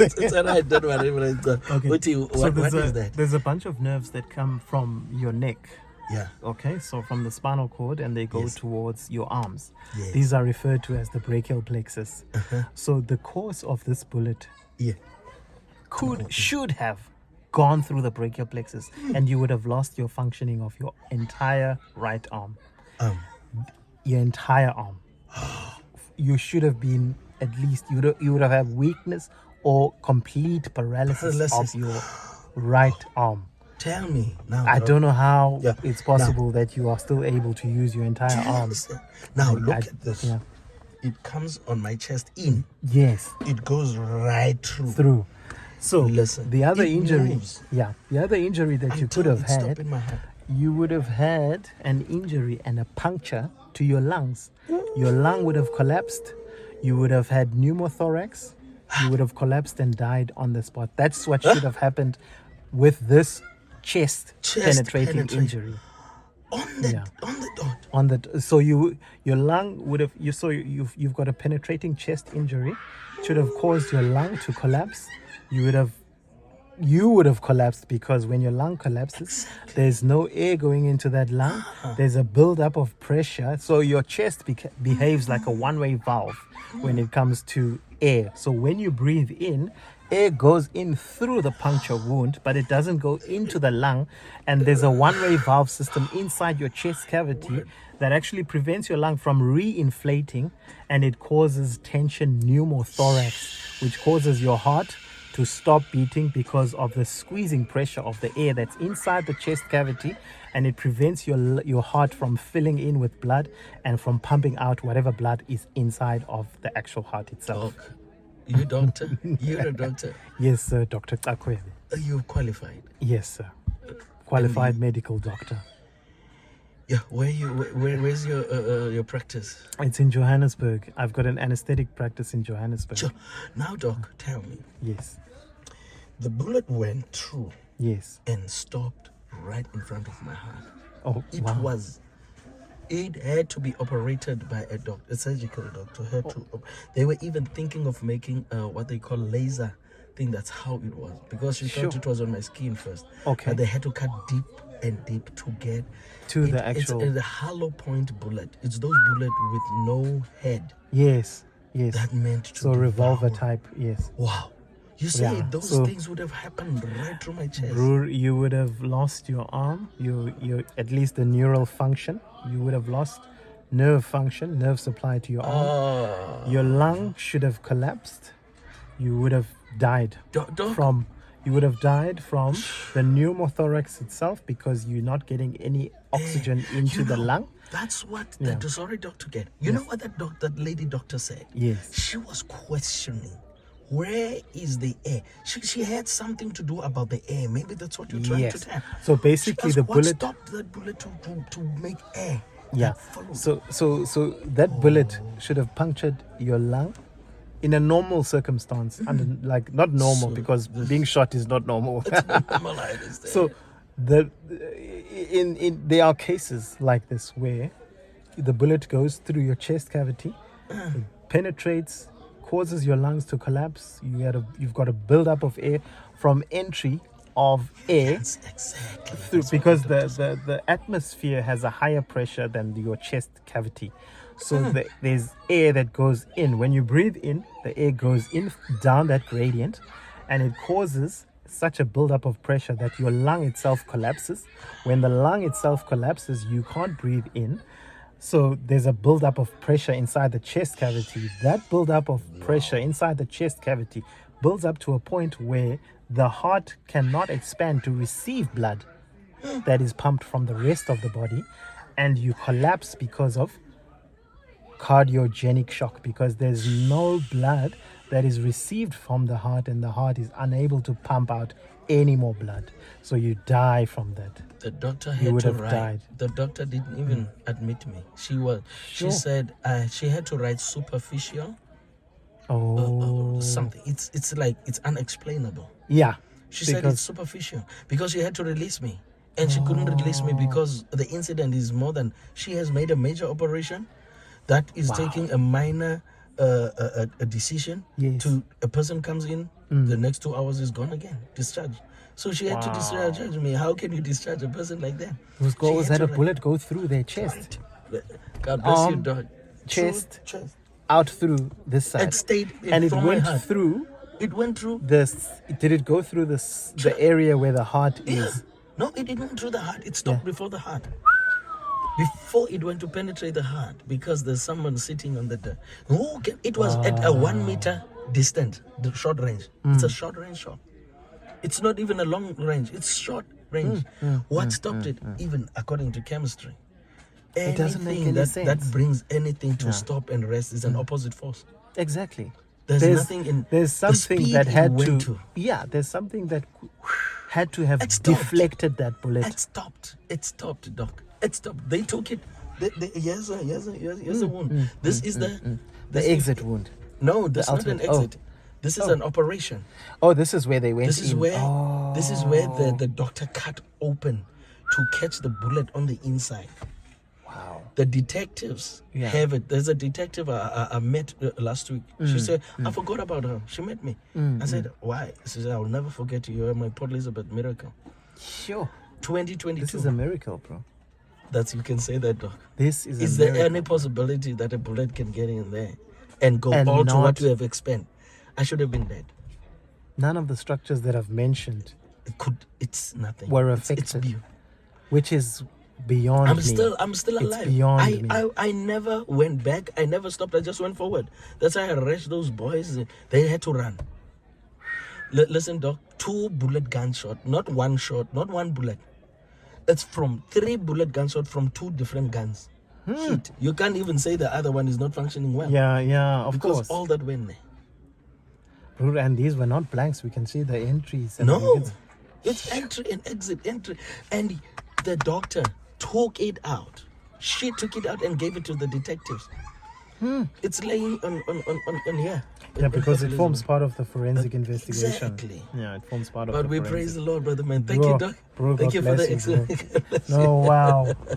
It's all right. Don't worry. Okay. What is that? There's a bunch of nerves that come from your neck. Yeah. Okay, so from the spinal cord and they go Yes. towards your arms. Yes. These are referred to as the brachial plexus. So the course of this bullet Yeah. should have gone through the brachial plexus and you would have lost your functioning of your entire right arm. Your entire arm. You should have been at least, you would have had weakness or complete paralysis of your right arm. Tell me now. I don't know how Yeah. it's possible that you are still able to use your entire arm. Now look at this. Yeah. It comes on my chest in. Yes. It goes right through. Through. So Listen, the other it injury, moves. the other injury that you could have It's had, stopping my heart. you would have had an injury and a puncture to your lungs. Your lung would have collapsed. You would have had pneumothorax. You would have collapsed and died on the spot. That's what should have happened with this chest penetrating injury. So your lung would have you've got a penetrating chest injury. Should have caused your lung to collapse. You would have collapsed because when your lung collapses, there's no air going into that lung. There's a buildup of pressure. So your chest behaves like a one-way valve when it comes to air. So when you breathe in, air goes in through the puncture wound, but it doesn't go into the lung. And there's a one-way valve system inside your chest cavity that actually prevents your lung from re-inflating, and it causes tension pneumothorax, which causes your heart to stop beating because of the squeezing pressure of the air that's inside the chest cavity, and it prevents your heart from filling in with blood and from pumping out whatever blood is inside of the actual heart itself. Doc, you doctor? You're a doctor? Yes, sir, Dr. Cakwebe. Are you qualified? Yes, sir. Qualified medical doctor. Yeah, where's your practice? It's in Johannesburg. I've got an anesthetic practice in Johannesburg. Sure. Now, Doc, tell me. Yes. The bullet went through. Yes. And stopped right in front of my heart. Oh, wow. It had to be operated by a surgical doctor. They were even thinking of making what they call laser thing. That's how it was, because she thought it was on my skin first. Okay. But they had to cut deep and deep to get to the actual. It's a hollow point bullet. It's those bullets with no head. Yes. That meant to so revolver type. Yes. Wow. You say those things would have happened right through my chest. You would have lost your arm, your at least the neural function. You would have lost nerve function, nerve supply to your arm. Your lung should have collapsed. You would have died from the pneumothorax itself because you're not getting any oxygen into the lung. That's what sorry doctor get. You know what that lady doctor said? Yes. She was questioning, where is the air? She had something to do about the air. Maybe that's what you're trying to tell. So basically the bullet stopped that bullet to make air. Yeah. So that bullet should have punctured your lung in a normal circumstance, and like not normal because being shot is not normal. It's not normal, I understand. So there are cases like this where the bullet goes through your chest cavity, it penetrates, causes your lungs to collapse. You've got a buildup of air from entry of air. Yes, exactly. Through, because the atmosphere has a higher pressure than your chest cavity. So there's air that goes in. When you breathe in, the air goes in down that gradient, and it causes such a buildup of pressure that your lung itself collapses. When the lung itself collapses, you can't breathe in. So there's a buildup of pressure inside the chest cavity. That buildup of pressure inside the chest cavity builds up to a point where the heart cannot expand to receive blood that is pumped from the rest of the body, and you collapse because of cardiogenic shock, because there's no blood that is received from the heart, and the heart is unable to pump out any more blood. So you die from that. The doctor had to write. The doctor didn't even admit me. She said she had to write superficial. Something. It's like it's unexplainable. Yeah. She said it's superficial because she had to release me, and she couldn't release me because the incident is more than. She has made a major operation that is taking a minor a decision Yes. to a person comes in, the next 2 hours is gone again, discharged. So she had to discharge me. How can you discharge a person like that? Was She that had a to bullet go through their chest, God bless you, Arm, dog. chest, Chest. out through this side? It stayed And it from my went heart. through It went through. this. Did it go through this the area where the heart Yeah. is? No, it didn't went through the heart. It stopped before the heart. Before it went to penetrate the heart, because there's someone sitting on the. It was at a 1 meter distance, the short range. It's a short range shot. It's not even a long range. It's short range. What stopped it? Even according to chemistry, It doesn't make anything any that sense. brings anything to stop and rest is an opposite force. Exactly. There's nothing in There's the something speed that it had went to. Yeah, there's something that had to have It stopped. deflected that bullet. It stopped. It stopped, doc. It stopped. They took it. Here's a wound. This is The this is- exit wound. No, that's not an ultimate- oh. exit. This is an operation. Oh, this is where they went This is in. where Oh. this is where the doctor cut open to catch the bullet on the inside. Wow. The detectives Yeah. have it. There's a detective I met last week. She said, I forgot about her. She met me. I said, why? She said, I'll never forget you. You're my Port Elizabeth miracle. Sure. 2022. This is a miracle, bro. That's, you can say that, doc. This is Is a there miracle. any possibility that a bullet can get in there and go And all to what not- you have expended? I should have been dead. None of the structures that I've mentioned, It's nothing. Were It's affected. which is beyond I'm me. still It's alive. beyond me. I never went back. I never stopped. I just went forward. That's why I rushed those boys. They had to run. Listen, doc. 2 bullet gunshot, not one shot, not one bullet. It's from 3 bullet gunshot from 2 different guns. Hit. You can't even say the other one is not functioning well. Yeah, of because course. all that went there. Bro, and these were not blanks. We can see the entries. And No, we can- it's entry and exit, entry. And the doctor took it out. She took it out and gave it to the detectives. It's laying on here. Yeah, because it forms part of the forensic investigation. Exactly. Yeah, it forms part of But the we forensic. praise the Lord, brother man. Thank Bro, you, doc. bro, Thank God you for the bless you, bro. excellent. No, wow.